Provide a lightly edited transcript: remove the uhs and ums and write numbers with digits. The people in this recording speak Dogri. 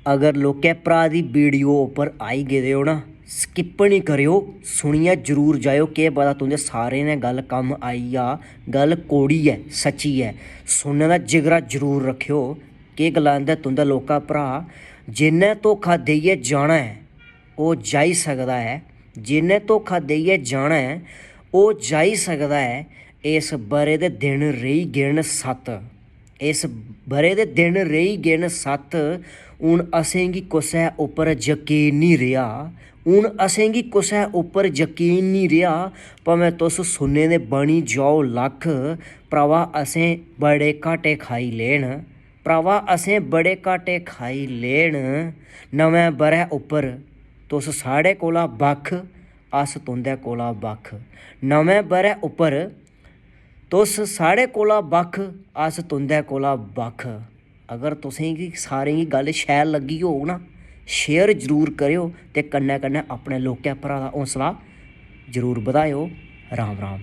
अगर लोकें भ्रा दी वीडियो उप्पर आई गेदे हो ना, स्किप नहीं करेओ, सुनिए जरूर जाओ। केह् पता तुंदे सारें ने गल्ल कम्म आई जा। गल्ल कोड़ी है, सच्ची है। सुनने दा जिगरा जरूर रखेओ। केह् गलांदा तुंदा लोका भ्रा, जिन्नै धोखा देइयै जाना है ओह् जाई सकदा है। जिन्नै धोखा देइयै जाना है ओह् जाई सकदा है। इस बरे दे दिन रेही गे न 7। इस बरे दे दिन रेही गे न 7। हून असेंगी कुसै उप्पर यकीन नहीं रेहा। हून असेंगी कुसै उप्पर यकीन नहीं रेहा। भामें तुस सुन्ने दे बनी जाओ लक्ख, भ्रावा असें बड़े घाटे खाई ले न। भ्रावा असें बड़े घाटे खाई ले न। नमें ब'रे उप्पर तुस साढ़े कोला बक्ख, अस तुं'दे कोला बक्ख। नमें ब'रे उप्पर तुस साढ़े कोला बक्ख, अस तुं'दे कोला बक्ख। अगर तुसेंगी सारें गी गल्ल शैल लग्गी होग ना, शेयर जरूर करेओ ते कन्नै कन्नै अपने लोकें भ्रा दा हौंसला जरूर बधाएओ। राम राम।